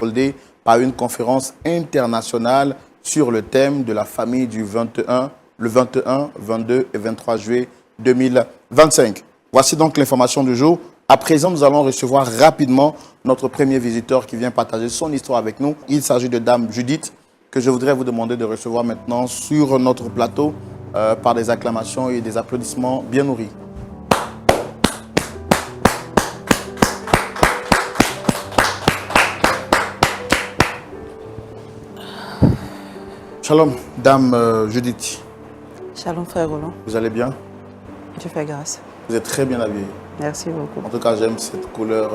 soldée par une conférence internationale sur le thème de la famille le 21, 22 et 23 juillet 2025. Voici donc l'information du jour. À présent, nous allons recevoir rapidement notre premier visiteur qui vient partager son histoire avec nous. Il s'agit de Dame Judith, que je voudrais vous demander de recevoir maintenant sur notre plateau par des acclamations et des applaudissements bien nourris. Shalom, Dame Judith. Shalom, frère Roland. Vous allez bien? Dieu fait grâce. Vous êtes très bien habillé. Merci beaucoup. En tout cas, j'aime cette couleur.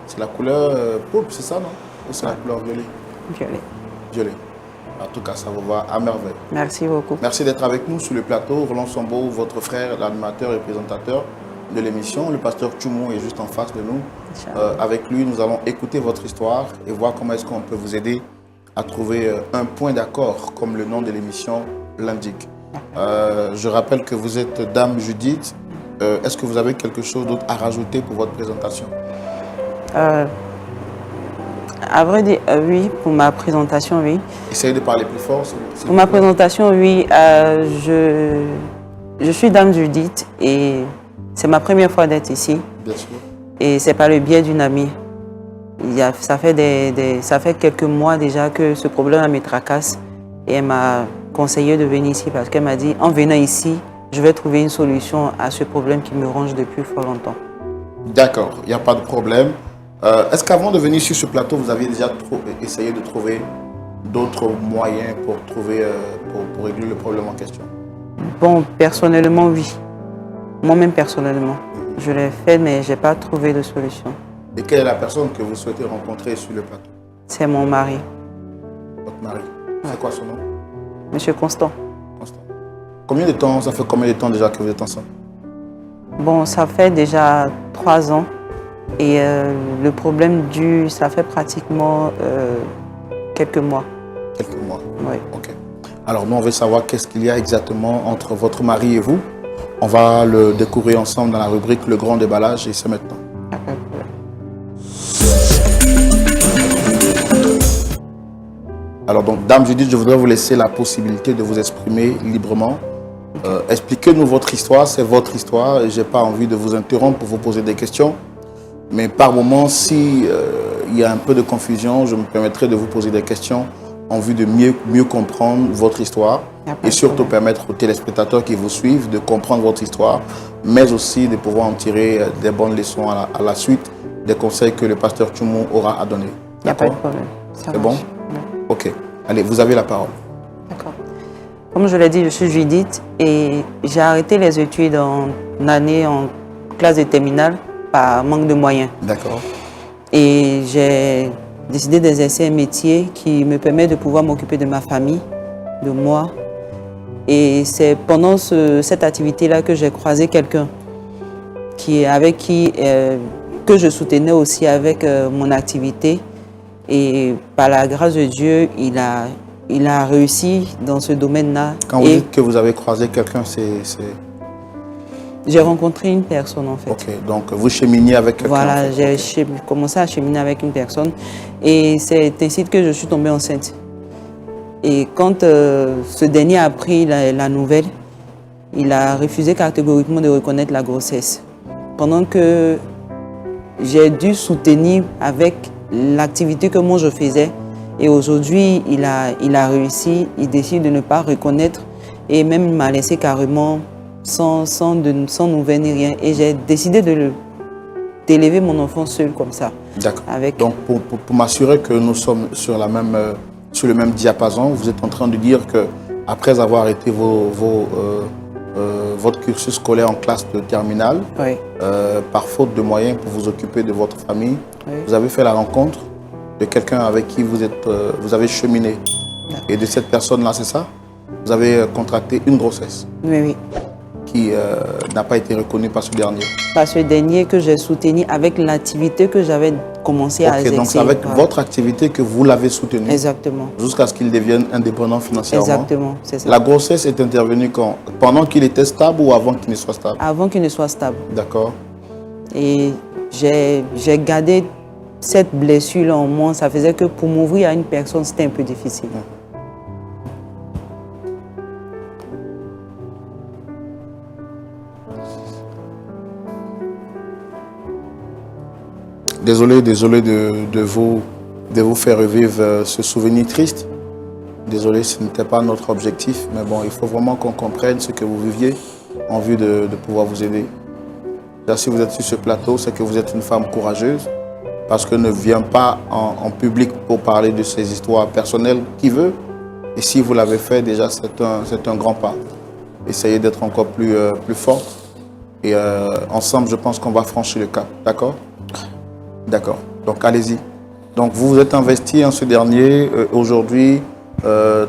C'est la couleur pourpre, c'est ça, non? Ou c'est la couleur violet? Violet. Violet. En tout cas, ça vous va à merveille. Merci beaucoup. Merci d'être avec nous sur le plateau. Roland Sombo, votre frère, l'animateur et présentateur de l'émission. Le pasteur Tchoumou est juste en face de nous. Avec lui, nous allons écouter votre histoire et voir comment est-ce qu'on peut vous aider à trouver un point d'accord, comme le nom de l'émission l'indique. Je rappelle que vous êtes Dame Judith. Est-ce que vous avez quelque chose d'autre à rajouter pour votre présentation? À vrai dire, oui, pour ma présentation, oui. Essayez de parler plus fort. Pour ma présentation, oui, je suis Dame Judith et c'est ma première fois d'être ici. Bien sûr. Et c'est par le biais d'une amie. Ça fait quelques mois déjà que ce problème me tracasse et elle m'a conseillé de venir ici parce qu'elle m'a dit, en venant ici, je vais trouver une solution à ce problème qui me ronge depuis fort longtemps. D'accord, il n'y a pas de problème. Est-ce qu'avant de venir sur ce plateau, vous aviez déjà essayé de trouver d'autres moyens pour régler le problème en question? Bon, personnellement, oui. Moi-même, personnellement. Je l'ai fait, mais je n'ai pas trouvé de solution. Et quelle est la personne que vous souhaitez rencontrer sur le plateau? C'est mon mari. Votre mari? C'est quoi son nom? Monsieur Constant. Constant. Combien de temps, ça fait combien de temps déjà que vous êtes ensemble? Bon, ça fait déjà 3 ans. Et le problème ça fait pratiquement quelques mois. Quelques mois? Oui. Ok. Alors nous, on veut savoir qu'est-ce qu'il y a exactement entre votre mari et vous. On va le découvrir ensemble dans la rubrique Le Grand Déballage et c'est maintenant. Alors donc, Dame Judith, je voudrais vous laisser la possibilité de vous exprimer librement. Expliquez-nous votre histoire, c'est votre histoire et je n'ai pas envie de vous interrompre pour vous poser des questions. Mais par moment, si il y a un peu de confusion, je me permettrai de vous poser des questions en vue de mieux comprendre votre histoire et surtout permettre aux téléspectateurs qui vous suivent de comprendre votre histoire, mais aussi de pouvoir en tirer des bonnes leçons à la suite des conseils que le pasteur Tchoumou aura à donner. Il n'y a pas de problème. C'est bon? Ok. Allez, vous avez la parole. D'accord. Comme je l'ai dit, je suis Judith et j'ai arrêté les études en classe de terminale par manque de moyens. D'accord. Et j'ai décidé d'exercer un métier qui me permet de pouvoir m'occuper de ma famille, de moi. Et c'est pendant cette activité-là que j'ai croisé quelqu'un que je soutenais aussi avec mon activité. Et par la grâce de Dieu, il a réussi dans ce domaine-là. Quand vous dites que vous avez croisé quelqu'un, c'est... J'ai rencontré une personne en fait. Ok, donc vous cheminiez avec quelqu'un. Voilà, en fait. j'ai commencé à cheminer avec une personne et c'est ainsi que je suis tombée enceinte. Et quand ce dernier a appris la nouvelle, il a refusé catégoriquement de reconnaître la grossesse. Pendant que j'ai dû soutenir avec l'activité que moi je faisais et aujourd'hui il a réussi, il décide de ne pas reconnaître et même il m'a laissé carrément sans nouvelles ni rien. Et j'ai décidé d'élever mon enfant seul comme ça. D'accord. Donc, pour m'assurer que nous sommes sur le même diapason, vous êtes en train de dire qu'après avoir arrêté votre cursus scolaire en classe de terminale, oui. Par faute de moyens pour vous occuper de votre famille, oui. Vous avez fait la rencontre de quelqu'un avec qui vous avez cheminé. Et de cette personne-là, c'est ça? Vous avez contracté une grossesse? Oui, oui. Qui n'a pas été reconnu par ce dernier? Par ce dernier que j'ai soutenu avec l'activité que j'avais commencé à exercer. Donc c'est avec votre activité que vous l'avez soutenu? Exactement. Jusqu'à ce qu'il devienne indépendant financièrement? Exactement, c'est ça. La grossesse est intervenue quand? Pendant qu'il était stable ou avant qu'il ne soit stable? Avant qu'il ne soit stable. D'accord. Et j'ai gardé cette blessure en moi, ça faisait que pour m'ouvrir à une personne, c'était un peu difficile. Désolé de vous faire revivre ce souvenir triste. Désolé, ce n'était pas notre objectif, mais bon, il faut vraiment qu'on comprenne ce que vous viviez en vue de pouvoir vous aider. Là, si vous êtes sur ce plateau, c'est que vous êtes une femme courageuse, parce que ne vient pas en public pour parler de ses histoires personnelles qui veut. Et si vous l'avez fait, déjà, c'est un grand pas. Essayez d'être encore plus forte. Et ensemble, je pense qu'on va franchir le cap. D'accord? D'accord. Donc, allez-y. Donc, vous vous êtes investi en ce dernier. Aujourd'hui,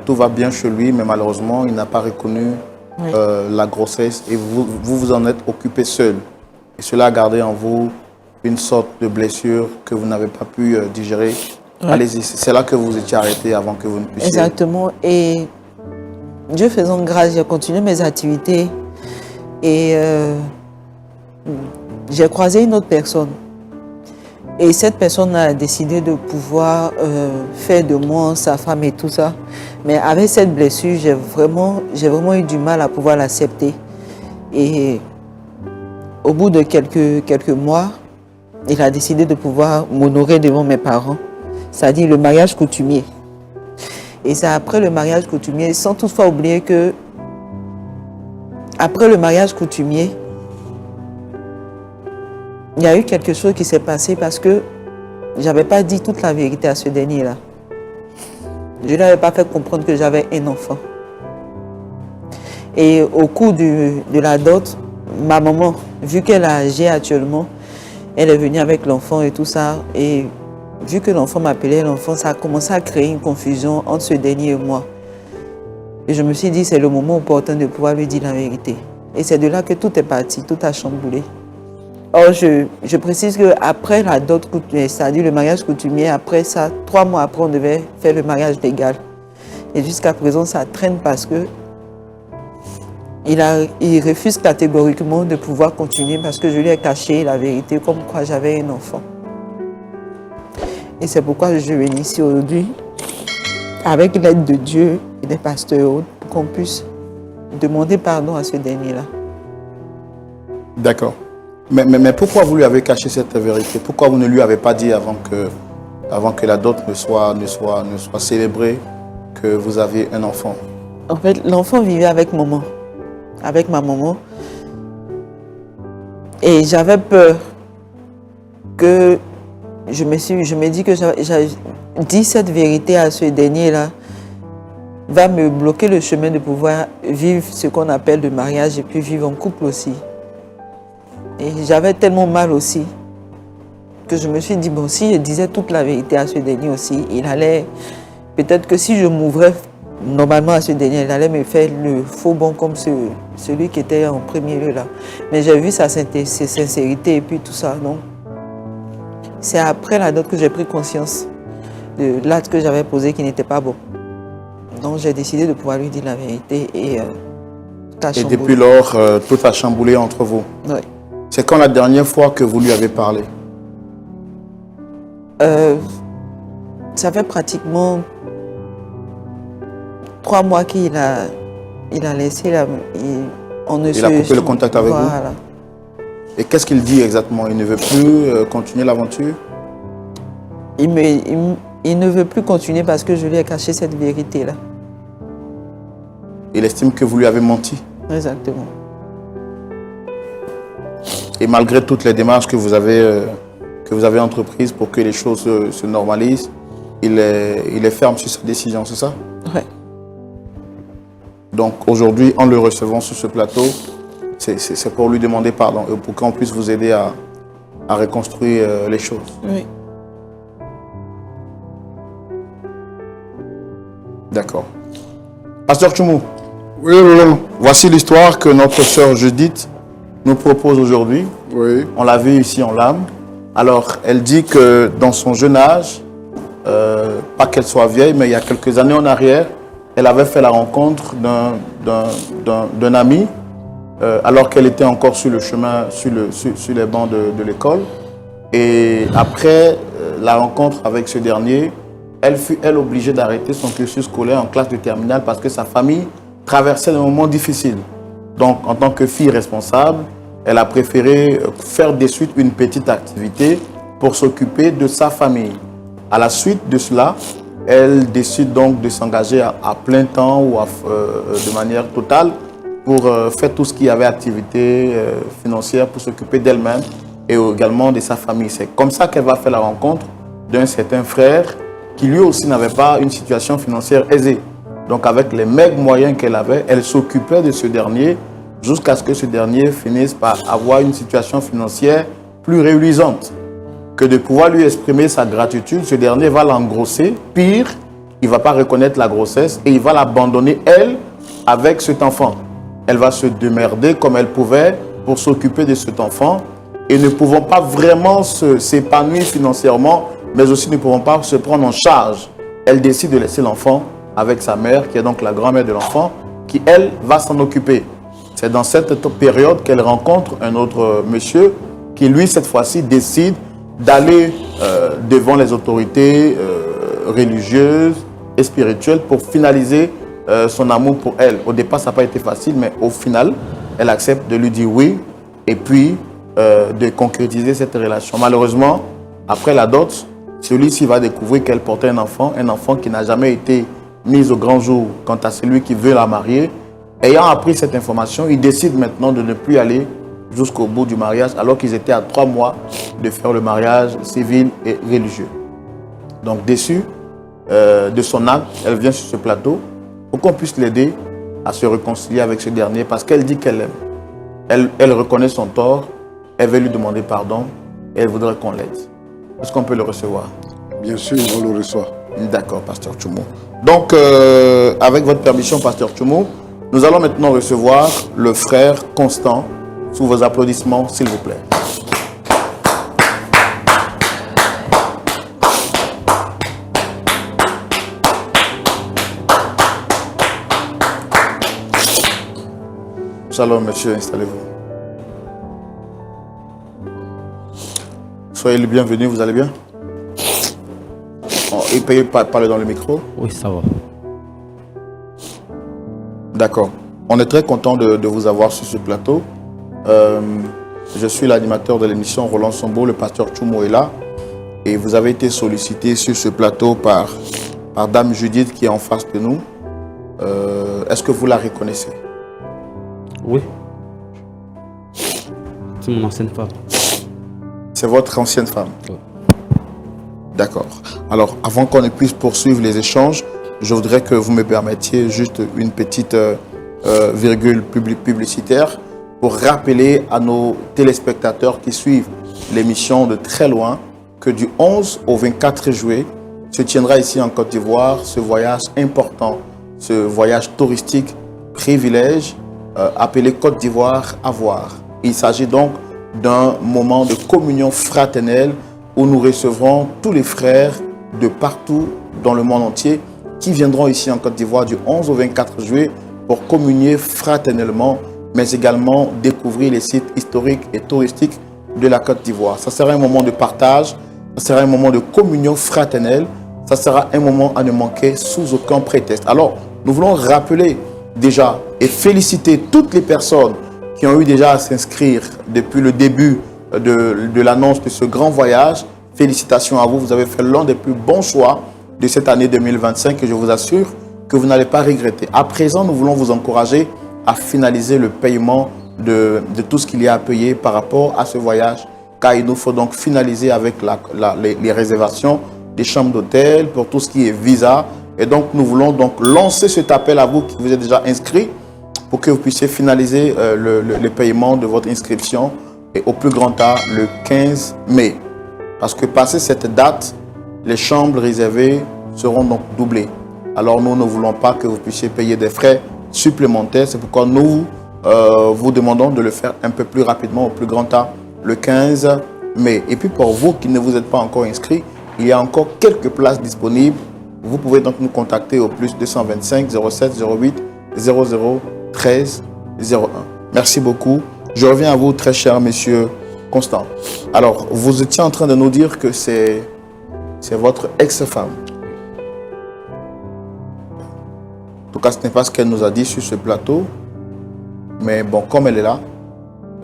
tout va bien chez lui, mais malheureusement, il n'a pas reconnu la grossesse. Et vous en êtes occupé seul. Et cela a gardé en vous une sorte de blessure que vous n'avez pas pu digérer. Ouais. Allez-y, c'est là que vous étiez arrêté avant que vous ne puissiez... Exactement. Et Dieu faisant grâce, j'ai continué mes activités. Et j'ai croisé une autre personne. Et cette personne a décidé de pouvoir faire de moi sa femme et tout ça. Mais avec cette blessure, j'ai vraiment eu du mal à pouvoir l'accepter. Et au bout de quelques mois, il a décidé de pouvoir m'honorer devant mes parents. C'est-à-dire le mariage coutumier. Et c'est après le mariage coutumier, sans toutefois oublier que après le mariage coutumier, il y a eu quelque chose qui s'est passé parce que je n'avais pas dit toute la vérité à ce dernier-là. Je ne lui avais pas fait comprendre que j'avais un enfant. Et au cours de la dot, ma maman, vu qu'elle a âgé actuellement, elle est venue avec l'enfant et tout ça. Et vu que l'enfant m'appelait l'enfant, ça a commencé à créer une confusion entre ce dernier et moi. Et je me suis dit, c'est le moment opportun de pouvoir lui dire la vérité. Et c'est de là que tout est parti, tout a chamboulé. Or, je précise qu'après la dot coutumière, c'est-à-dire le mariage coutumier, après ça, 3 mois après, on devait faire le mariage légal. Et jusqu'à présent, ça traîne parce que il refuse catégoriquement de pouvoir continuer parce que je lui ai caché la vérité comme quoi j'avais un enfant. Et c'est pourquoi je viens ici aujourd'hui, avec l'aide de Dieu et des pasteurs, pour qu'on puisse demander pardon à ce dernier-là. D'accord. Mais pourquoi vous lui avez caché cette vérité? Pourquoi vous ne lui avez pas dit avant que la dot ne soit célébrée que vous aviez un enfant? En fait, l'enfant vivait avec maman, avec ma maman. Et j'avais peur que je me dis que j'ai dit cette vérité à ce dernier-là va me bloquer le chemin de pouvoir vivre ce qu'on appelle le mariage et puis vivre en couple aussi. Et j'avais tellement mal aussi que je me suis dit, bon, si je disais toute la vérité à ce dernier aussi, il allait, peut-être que si je m'ouvrais normalement à ce dernier, il allait me faire le faux bon comme celui qui était en premier lieu là. Mais j'ai vu sa sincérité et puis tout ça, non. C'est après la dot que j'ai pris conscience de l'acte que j'avais posé qui n'était pas bon. Donc j'ai décidé de pouvoir lui dire la vérité et tout a chamboulé. Et depuis lors, tout a chamboulé entre vous? Oui. C'est quand la dernière fois que vous lui avez parlé? Ça fait pratiquement 3 mois qu'il a laissé la... Il a coupé le contact avec vous? Et qu'est-ce qu'il dit exactement? Il ne veut plus continuer l'aventure? Il ne veut plus continuer parce que je lui ai caché cette vérité-là. Il estime que vous lui avez menti? Exactement. Et malgré toutes les démarches que vous avez entreprises pour que les choses se normalisent, il est ferme sur sa décision, c'est ça? Oui. Donc aujourd'hui, en le recevant sur ce plateau, c'est pour lui demander pardon et pour qu'on puisse vous aider à reconstruire les choses. Oui. D'accord. Pasteur Tchoumou. Oui, Roland. Voici l'histoire que notre sœur Judith nous propose aujourd'hui. Oui. On l'a vu ici en l'âme. Alors, elle dit que dans son jeune âge, pas qu'elle soit vieille, mais il y a quelques années en arrière, elle avait fait la rencontre d'un ami, alors qu'elle était encore sur le chemin, sur les bancs de l'école. Et après, la rencontre avec ce dernier, elle fut, elle, obligée d'arrêter son cursus scolaire en classe de terminale parce que sa famille traversait des moments difficiles. Donc, en tant que fille responsable, elle a préféré faire de suite une petite activité pour s'occuper de sa famille. À la suite de cela, elle décide donc de s'engager à plein temps ou de manière totale pour faire tout ce qui avait activité financière pour s'occuper d'elle-même et également de sa famille. C'est comme ça qu'elle va faire la rencontre d'un certain frère qui lui aussi n'avait pas une situation financière aisée. Donc avec les maigres moyens qu'elle avait, elle s'occupait de ce dernier jusqu'à ce que ce dernier finisse par avoir une situation financière plus réalisante. Que de pouvoir lui exprimer sa gratitude, ce dernier va l'engrosser. Pire, il ne va pas reconnaître la grossesse et il va l'abandonner, elle, avec cet enfant. Elle va se démerder comme elle pouvait pour s'occuper de cet enfant et ne pouvant pas vraiment s'épanouir financièrement, mais aussi ne pouvant pas se prendre en charge. Elle décide de laisser l'enfant avec sa mère, qui est donc la grand-mère de l'enfant, qui, elle, va s'en occuper. C'est dans cette période qu'elle rencontre un autre monsieur qui, lui, cette fois-ci, décide d'aller devant les autorités religieuses et spirituelles pour finaliser son amour pour elle. Au départ, ça n'a pas été facile, mais au final, elle accepte de lui dire oui et puis de concrétiser cette relation. Malheureusement, après la dot, celui-ci va découvrir qu'elle portait un enfant qui n'a jamais été mis au grand jour quant à celui qui veut la marier. Ayant appris cette information, il décide maintenant de ne plus aller jusqu'au bout du mariage, alors qu'ils étaient à 3 mois de faire le mariage civil et religieux. Donc, déçue de son acte, elle vient sur ce plateau pour qu'on puisse l'aider à se réconcilier avec ce dernier, parce qu'elle dit qu'elle l'aime. Elle reconnaît son tort, elle veut lui demander pardon, et elle voudrait qu'on l'aide. Est-ce qu'on peut le recevoir? Bien sûr, on le reçoit. D'accord, Pasteur Tchoumou. Donc, avec votre permission, Pasteur Tchoumou, nous allons maintenant recevoir le frère Constant. Sous vos applaudissements, s'il vous plaît. Shalom, monsieur, installez-vous. Soyez le bienvenu, vous allez bien? Et payez parler dans le micro. Oui, ça va. D'accord. On est très content de vous avoir sur ce plateau. Je suis l'animateur de l'émission Roland Sombo, le pasteur Tchoumou est là. Et vous avez été sollicité sur ce plateau par Dame Judith qui est en face de nous. Est-ce que vous la reconnaissez? Oui. C'est mon ancienne femme. C'est votre ancienne femme? Oui. D'accord. Alors, avant qu'on ne puisse poursuivre les échanges, je voudrais que vous me permettiez juste une petite virgule publicitaire pour rappeler à nos téléspectateurs qui suivent l'émission de très loin que du 11 au 24 juillet se tiendra ici en Côte d'Ivoire ce voyage important, ce voyage touristique privilège appelé Côte d'Ivoire à voir. Il s'agit donc d'un moment de communion fraternelle où nous recevrons tous les frères de partout dans le monde entier qui viendront ici en Côte d'Ivoire du 11 au 24 juillet pour communier fraternellement, mais également découvrir les sites historiques et touristiques de la Côte d'Ivoire. Ça sera un moment de partage, ça sera un moment de communion fraternelle, ça sera un moment à ne manquer sous aucun prétexte. Alors, nous voulons rappeler déjà et féliciter toutes les personnes qui ont eu déjà à s'inscrire depuis le début de l'annonce de ce grand voyage. Félicitations à vous, vous avez fait l'un des plus bons choix de cette année 2025 et je vous assure que vous n'allez pas regretter. À présent, nous voulons vous encourager à finaliser le paiement de tout ce qu'il y a à payer par rapport à ce voyage, car il nous faut donc finaliser avec les réservations des chambres d'hôtel pour tout ce qui est visa. Et donc, nous voulons donc lancer cet appel à vous qui vous êtes déjà inscrits pour que vous puissiez finaliser le paiement de votre inscription et au plus grand tard le 15 mai. Parce que passé cette date, les chambres réservées seront donc doublées. Alors nous ne voulons pas que vous puissiez payer des frais supplémentaires. C'est pourquoi nous vous demandons de le faire un peu plus rapidement, au plus grand tard, le 15 mai. Et puis pour vous qui ne vous êtes pas encore inscrits, il y a encore quelques places disponibles. Vous pouvez donc nous contacter au plus 225 07 08 00 13 01. Merci beaucoup. Je reviens à vous, très cher monsieur Constant. Alors, vous étiez en train de nous dire que c'est C'est votre ex-femme. En tout cas, ce n'est pas ce qu'elle nous a dit sur ce plateau. Mais bon, comme elle est là,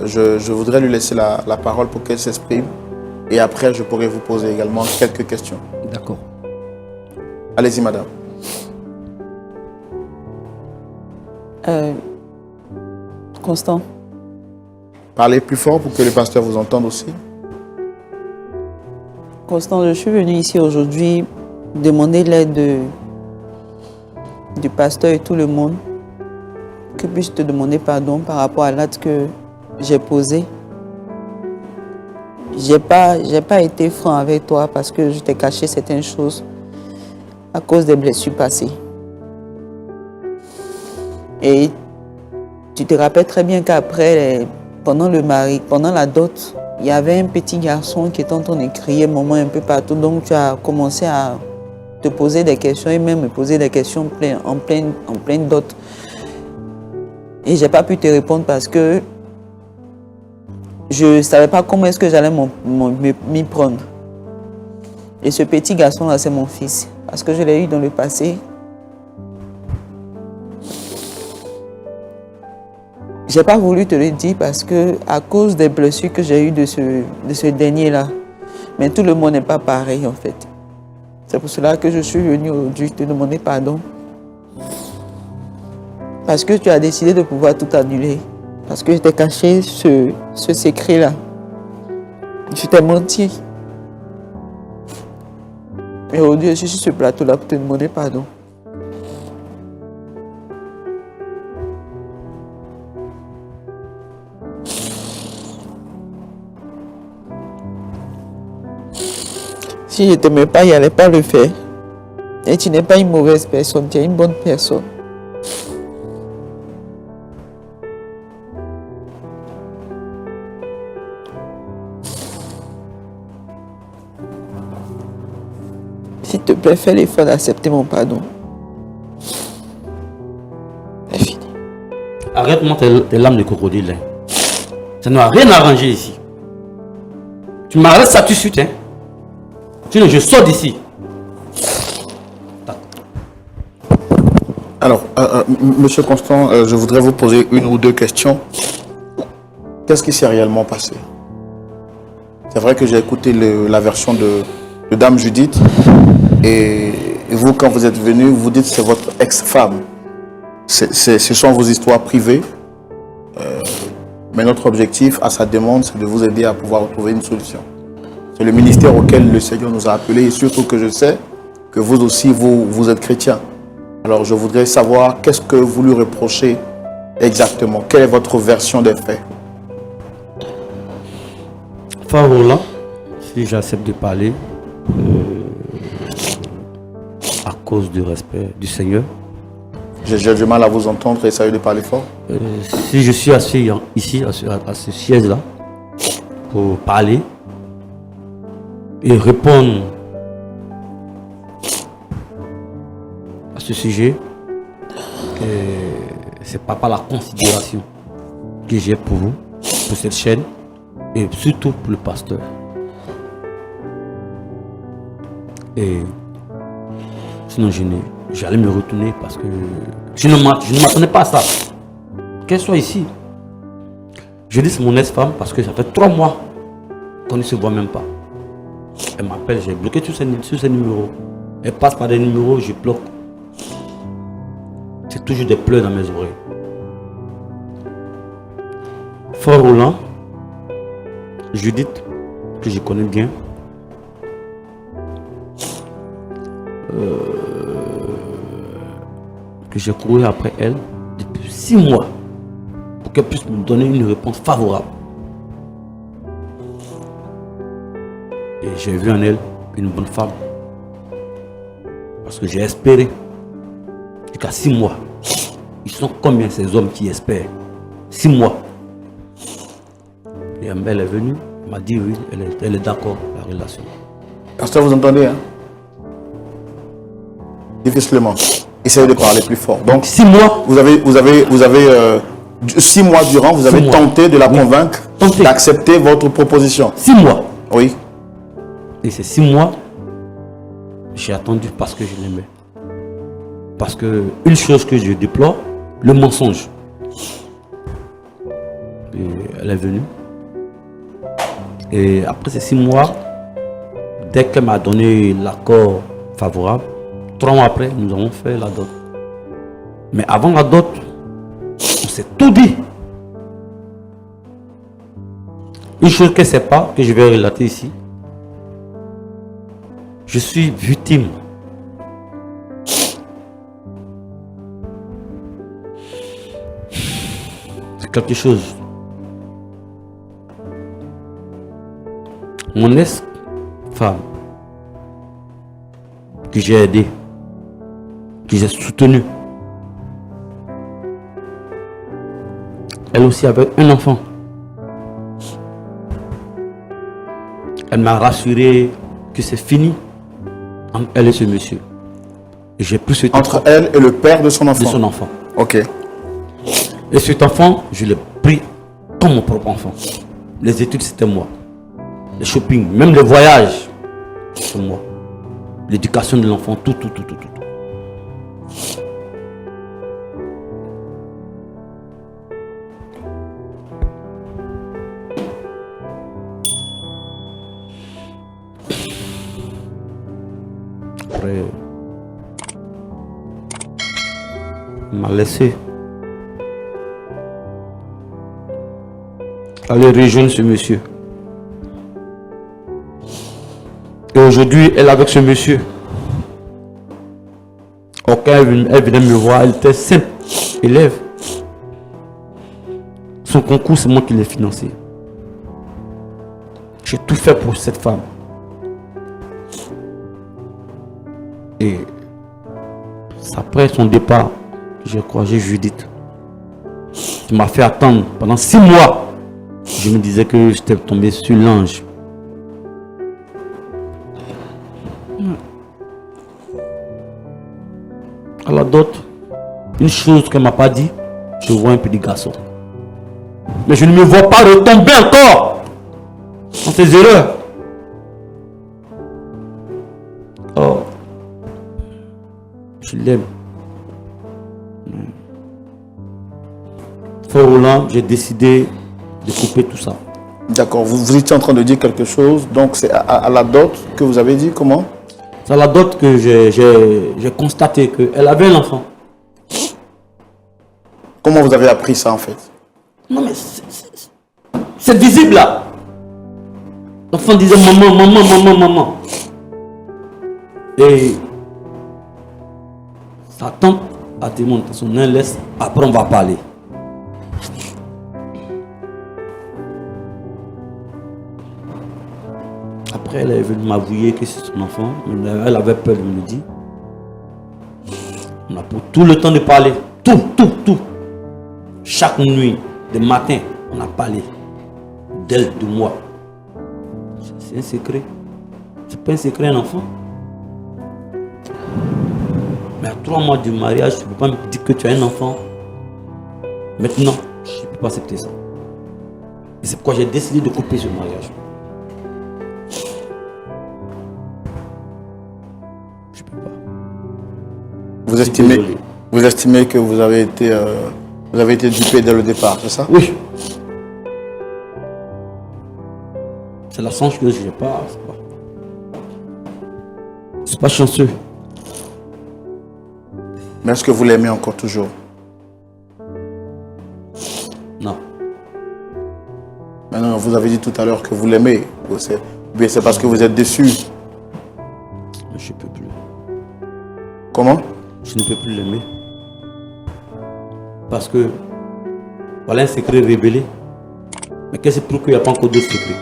je voudrais lui laisser la parole pour qu'elle s'exprime. Et après, je pourrai vous poser également quelques questions. D'accord. Allez-y, madame. Constant, Parlez plus fort pour que le pasteur vous entende aussi. Constant, je suis venu ici aujourd'hui demander l'aide du pasteur et tout le monde, que puisse te demander pardon par rapport à l'acte que j'ai posé. J'ai pas été franc avec toi parce que je t'ai caché certaines choses à cause des blessures passées. Et tu te rappelles très bien qu'après, pendant la dot, il y avait un petit garçon qui était en train de crier maman un peu partout. Donc tu as commencé à te poser des questions et même me poser des questions en pleine dot. Et j'ai pas pu te répondre parce que je ne savais pas comment est-ce que j'allais m'y prendre. Et ce petit garçon-là, c'est mon fils. Parce que je l'ai eu dans le passé. Je n'ai pas voulu te le dire parce que à cause des blessures que j'ai eues de ce dernier-là, mais tout le monde n'est pas pareil en fait. C'est pour cela que je suis venue aujourd'hui te demander pardon. Parce que tu as décidé de pouvoir tout annuler. Parce que je t'ai caché ce secret-là. Je t'ai menti. Et aujourd'hui, je suis sur ce plateau-là pour te demander pardon. Si je ne t'aimais pas, il n'allait pas le faire. Et tu n'es pas une mauvaise personne, tu es une bonne personne. S'il te plaît, fais l'effort d'accepter mon pardon. C'est fini. Arrête-moi tes lames de crocodile. Ça n'a rien arrangé ici. Tu m'arrêtes ça tout de suite. Sinon, je sors d'ici. Alors, monsieur Constant, je voudrais vous poser une ou deux questions. Qu'est-ce qui s'est réellement passé? C'est vrai que j'ai écouté la version de Dame Judith. Et vous, quand vous êtes venu, vous dites que c'est votre ex-femme. Ce sont vos histoires privées. Mais notre objectif, à sa demande, c'est de vous aider à pouvoir trouver une solution. C'est le ministère auquel le Seigneur nous a appelés. Et surtout que je sais que vous aussi, vous êtes chrétien. Alors, je voudrais savoir qu'est-ce que vous lui reprochez exactement. Quelle est votre version des faits? Farola, si j'accepte de parler, à cause du respect du Seigneur. J'ai du mal à vous entendre, essayez de parler fort. Si je suis assis ici, à ce siège-là, pour parler et répondre à ce sujet, c'est pas par la considération que j'ai pour vous, pour cette chaîne, et surtout pour le pasteur. Et sinon, j'allais me retourner parce que je ne m'attendais pas à ça. Qu'elle soit ici. Je dis c'est mon ex-femme parce que ça fait 3 mois qu'on ne se voit même pas. Elle m'appelle, j'ai bloqué sur ses numéros. Elle passe par des numéros, je bloque. C'est toujours des pleurs dans mes oreilles. Frère Roland, Judith, que je connais bien, que j'ai couru après elle depuis 6 mois pour qu'elle puisse me donner une réponse favorable. Et j'ai vu en elle une bonne femme. Parce que j'ai espéré. Jusqu'à 6 mois. Ils sont combien ces hommes qui espèrent? 6 mois. Et elle est venue, elle m'a dit oui, elle est d'accord, la relation. Pasteur, vous entendez, hein? Difficilement. Essayez de parler plus fort. Donc, 6 mois. Vous avez 6 mois durant, vous avez tenté de la convaincre d'accepter votre proposition. 6 mois. Oui. Et ces 6 mois, j'ai attendu parce que je l'aimais. Parce que une chose que je déplore, le mensonge. Et elle est venue. Et après ces 6 mois, dès qu'elle m'a donné l'accord favorable, 3 mois après, nous avons fait la dot. Mais avant la dot, on s'est tout dit. Une chose qu'elle ne sait pas, que je vais relater ici. Je suis victime. C'est quelque chose. Mon ex-femme, que j'ai aidé, que j'ai soutenu, elle aussi avait un enfant. Elle m'a rassuré que c'est fini entre elle et ce monsieur. Et j'ai pris cet Entre elle et le père de son enfant. de son enfant. Ok. Et cet enfant, je l'ai pris comme mon propre enfant. Les études, c'était moi. Le shopping, même les voyages, c'est moi. L'éducation de l'enfant, tout. Après, il m'a laissé aller rejoindre ce monsieur. Et aujourd'hui, elle est avec ce monsieur. Quand elle venait me voir, elle était simple élève. Son concours, c'est moi qui l'ai financé. J'ai tout fait pour cette femme. Et c'est après son départ, j'ai croisé Judith. Tu m'as fait attendre pendant 6 mois. Je me disais que j'étais tombé sur l'ange. À la dot, une chose qu'elle ne m'a pas dit, je vois un petit garçon. Mais je ne me vois pas retomber encore dans ces erreurs. Oh, je l'aime. Fort Roland, j'ai décidé de couper tout ça. D'accord. Vous étiez en train de dire quelque chose. Donc c'est à la dot que vous avez dit comment? C'est à la dot que j'ai constaté qu'elle avait un enfant. Comment vous avez appris ça en fait? Non mais c'est visible là. L'enfant disait maman. Et sa tante a demandé à son laisse, après on va parler. Après elle est venue m'avouer que c'est son enfant. Elle avait peur de me le dire. On a pris tout le temps de parler. Tout. Chaque nuit, de matin, on a parlé d'elle, de moi. C'est un secret. C'est pas un secret, un enfant. Mais à 3 mois du mariage, tu ne peux pas me dire que tu as un enfant. Maintenant, je ne peux pas accepter ça. Et c'est pourquoi j'ai décidé de couper ce mariage. Je ne peux pas. Vous estimez que vous avez été dupé dès le départ, c'est ça? Oui. C'est la chance que je n'ai pas. C'est pas chanceux. Mais est-ce que vous l'aimez encore toujours? Non. Non, vous avez dit tout à l'heure que vous l'aimez. Mais c'est parce que vous êtes déçu. Mais je ne peux plus. Comment? Je ne peux plus l'aimer. Parce que voilà un secret révélé. Mais qu'est-ce que c'est pour qu'il n'y a pas encore d'autres secrets?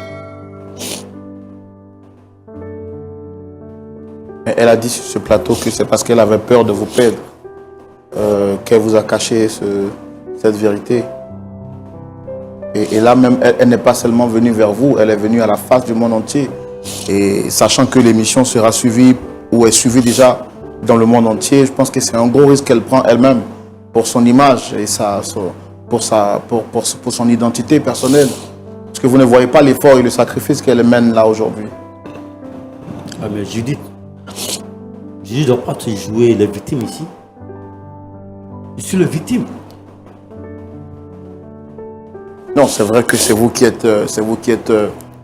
Elle a dit sur ce plateau que c'est parce qu'elle avait peur de vous perdre qu'elle vous a caché cette vérité. Et là même, elle n'est pas seulement venue vers vous, elle est venue à la face du monde entier. Et sachant que l'émission sera suivie ou est suivie déjà dans le monde entier, je pense que c'est un gros risque qu'elle prend elle-même pour son image et pour son identité personnelle. Parce que vous ne voyez pas l'effort et le sacrifice qu'elle mène là aujourd'hui. Ah mais Judith, Je ne dois pas te jouer les victimes ici. Je suis le victime. Non, c'est vrai que c'est vous qui êtes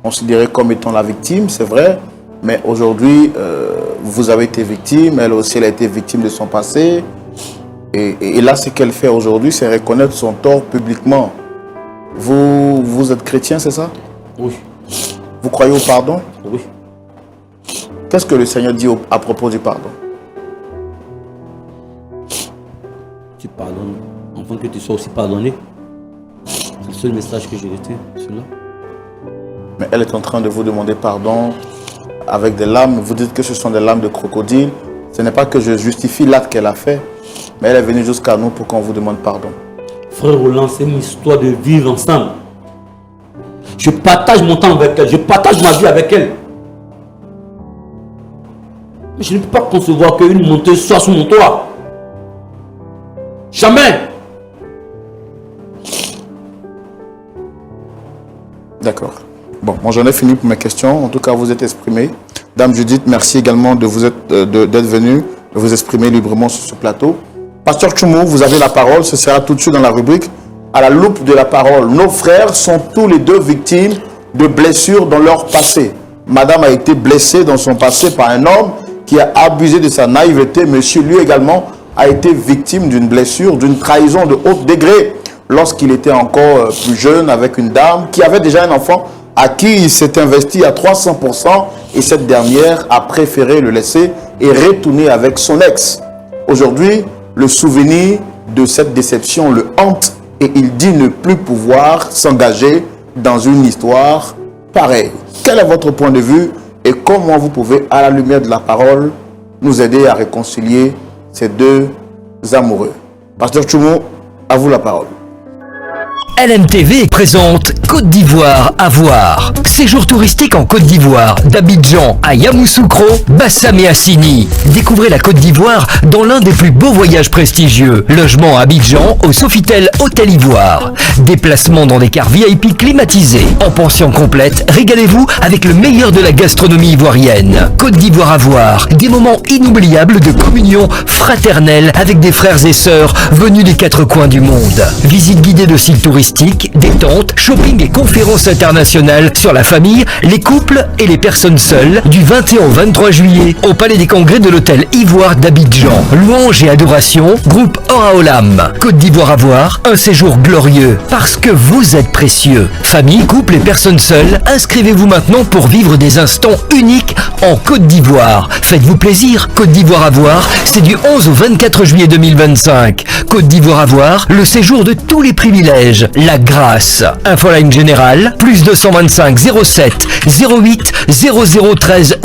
considéré comme étant la victime, c'est vrai. Mais aujourd'hui, vous avez été victime, elle aussi, elle a été victime de son passé. Et là, ce qu'elle fait aujourd'hui, c'est reconnaître son tort publiquement. Vous êtes chrétien, c'est ça? Oui. Vous croyez au pardon? Oui. Qu'est-ce que le Seigneur dit à propos du pardon? Tu pardonnes, afin que tu sois aussi pardonné. C'est le seul message que j'ai été, celui-là. Mais elle est en train de vous demander pardon avec des larmes. Vous dites que ce sont des larmes de crocodile. Ce n'est pas que je justifie l'acte qu'elle a fait, mais elle est venue jusqu'à nous pour qu'on vous demande pardon. Frère Roland, c'est une histoire de vivre ensemble. Je partage mon temps avec elle, je partage ma vie avec elle. Mais je ne peux pas concevoir qu'une monteuse soit sous mon toit. Jamais. D'accord. Bon, moi j'en ai fini pour mes questions. En tout cas, vous êtes exprimé. Dame Judith, merci également d'être venue, de vous exprimer librement sur ce plateau. Pasteur Tchoumou, vous avez la parole. Ce sera tout de suite dans la rubrique à la loupe de la parole. Nos frères sont tous les deux victimes de blessures dans leur passé. Madame a été blessée dans son passé par un homme qui a abusé de sa naïveté. Monsieur, lui également, a été victime d'une blessure, d'une trahison de haut degré lorsqu'il était encore plus jeune avec une dame qui avait déjà un enfant à qui il s'est investi à 300% et cette dernière a préféré le laisser et retourner avec son ex. Aujourd'hui, le souvenir de cette déception le hante et il dit ne plus pouvoir s'engager dans une histoire pareille. Quel est votre point de vue et comment vous pouvez, à la lumière de la parole, nous aider à réconcilier ces deux amoureux? Pasteur Tchoumou, à vous la parole. LMTV présente Côte d'Ivoire à voir. Séjour touristique en Côte d'Ivoire, d'Abidjan à Yamoussoukro, Bassam et Assini. Découvrez la Côte d'Ivoire dans l'un des plus beaux voyages prestigieux. Logement à Abidjan au Sofitel Hôtel Ivoire. Déplacement dans des cars VIP climatisés. En pension complète, régalez-vous avec le meilleur de la gastronomie ivoirienne. Côte d'Ivoire à voir. Des moments inoubliables de communion fraternelle avec des frères et sœurs venus des quatre coins du monde. Visite guidée de sites touristiques, détente, shopping et conférences internationales sur la famille, les couples et les personnes seules du 21 au 23 juillet au Palais des Congrès de l'Hôtel Ivoire d'Abidjan. Louange et adoration, groupe Oraolam. Côte d'Ivoire à voir, un séjour glorieux parce que vous êtes précieux. Famille, couple et personnes seules, inscrivez-vous maintenant pour vivre des instants uniques en Côte d'Ivoire. Faites-vous plaisir, Côte d'Ivoire à voir, c'est du 11 au 24 juillet 2025. Côte d'Ivoire à voir, le séjour de tous les privilèges. La grâce. Infoline générale, plus 225 07 08 0013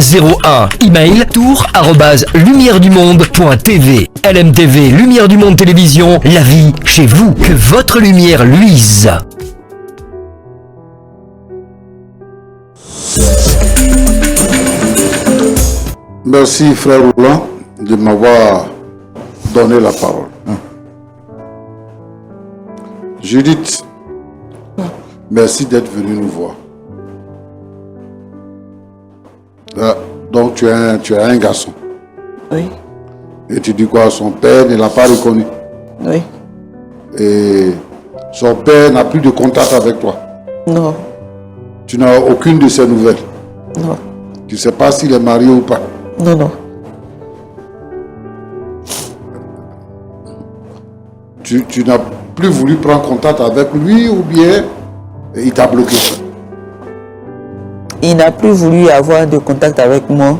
01. Email tour@lumièredumonde.tv. LMTV, Lumière du Monde Télévision, la vie chez vous. Que votre lumière luise. Merci frère Roland de m'avoir donné la parole. Judith, merci d'être venue nous voir. Donc tu as un garçon. Oui, Et tu dis quoi? Son père ne l'a pas reconnu. oui. Et son père n'a plus de contact avec toi. Non, Tu n'as aucune de ses nouvelles. non, Tu ne sais pas s'il est marié ou pas. non, non. Tu n'as plus voulu prendre contact avec lui ou bien il t'a bloqué? Il n'a plus voulu avoir de contact avec moi.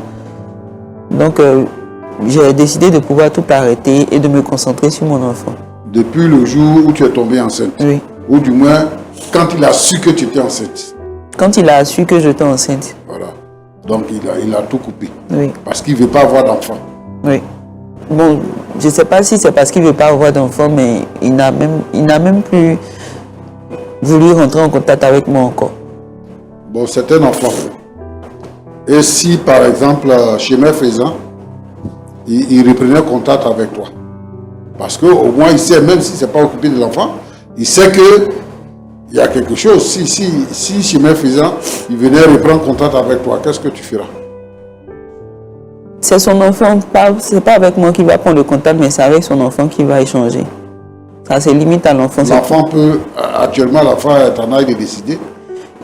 Donc, j'ai décidé de pouvoir tout arrêter et de me concentrer sur mon enfant. Depuis le jour où tu es tombée enceinte. Oui. Ou du moins, quand il a su que tu étais enceinte. Quand il a su que j'étais enceinte. Voilà. Donc il a tout coupé. Oui, Parce qu'il ne veut pas avoir d'enfant. oui. Bon, je ne sais pas si c'est parce qu'il ne veut pas avoir d'enfant, mais il n'a même plus voulu rentrer en contact avec moi encore. Bon, c'est un enfant. Et si, par exemple, chemin faisant, il reprenait contact avec toi. Parce qu'au moins, il sait, même si ce n'est pas occupé de l'enfant, il sait qu'il y a quelque chose. Si chemin faisant, il venait reprendre contact avec toi, qu'est-ce que tu feras? C'est son enfant, c'est pas avec moi qu'il va prendre le contact, mais c'est avec son enfant qu'il va échanger. Ça se limite à l'enfant. L'enfant peut, actuellement, l'enfant est en âge de décider.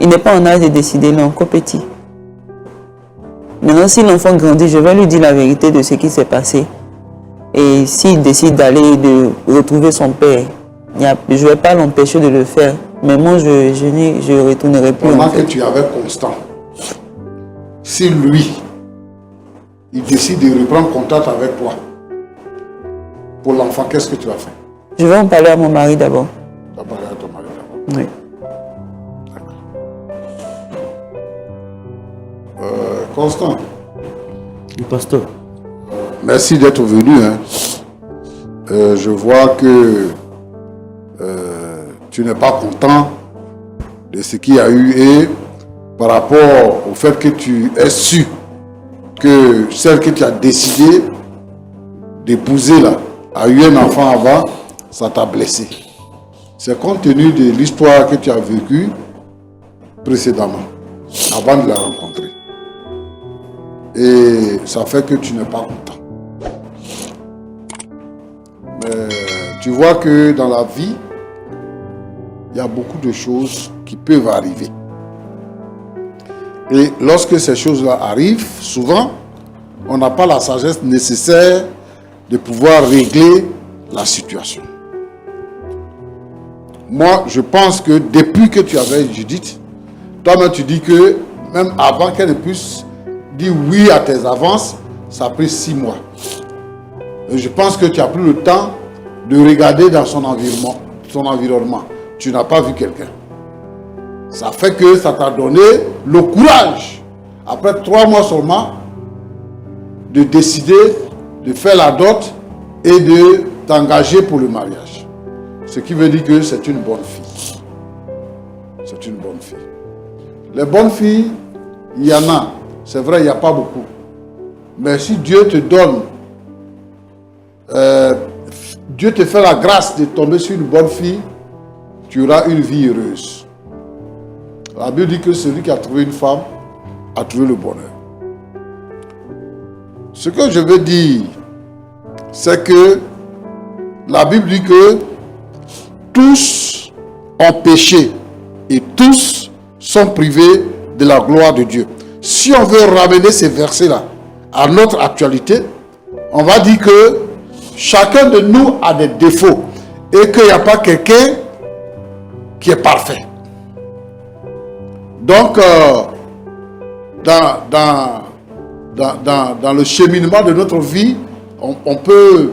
Il n'est pas en âge de décider, il est encore petit. Maintenant, si l'enfant grandit, je vais lui dire la vérité de ce qui s'est passé. Et s'il décide d'aller de retrouver son père, je ne vais pas l'empêcher de le faire. Mais moi, je ne retournerai plus. Pendant que tu es avec Constant, si lui, il décide de reprendre contact avec toi, pour l'enfant, qu'est-ce que tu vas faire? Je vais en parler à mon mari d'abord. Tu vas parler à ton mari d'abord. Oui. Constant, Le pasteur. merci d'être venu. Hein. Je vois que tu n'es pas content de ce qu'il y a eu et par rapport au fait que tu aies su que celle que tu as décidé d'épouser là a eu un enfant avant, ça t'a blessé. C'est compte tenu de l'histoire que tu as vécue précédemment, avant de la rencontrer. Et ça fait que tu n'es pas content. Mais tu vois que dans la vie, il y a beaucoup de choses qui peuvent arriver. Et lorsque ces choses-là arrivent, souvent, on n'a pas la sagesse nécessaire de pouvoir régler la situation. Moi, je pense que depuis que tu avais Judith, toi-même tu dis que même avant qu'elle ne puisse dire oui à tes avances, ça a pris 6 mois. Et je pense que tu n'as plus le temps de regarder dans son environnement. Tu n'as pas vu quelqu'un. Ça fait que ça t'a donné le courage, après 3 mois seulement, de décider de faire la dot et de t'engager pour le mariage. Ce qui veut dire que c'est une bonne fille. C'est une bonne fille. Les bonnes filles, il y en a. C'est vrai, il n'y a pas beaucoup. Mais si Dieu te donne, Dieu te fait la grâce de tomber sur une bonne fille, tu auras une vie heureuse. La Bible dit que celui qui a trouvé une femme a trouvé le bonheur. Ce que je veux dire, c'est que la Bible dit que tous ont péché et tous sont privés de la gloire de Dieu. Si on veut ramener ces versets-là à notre actualité, on va dire que chacun de nous a des défauts et qu'il n'y a pas quelqu'un qui est parfait. Donc, dans le cheminement de notre vie, on peut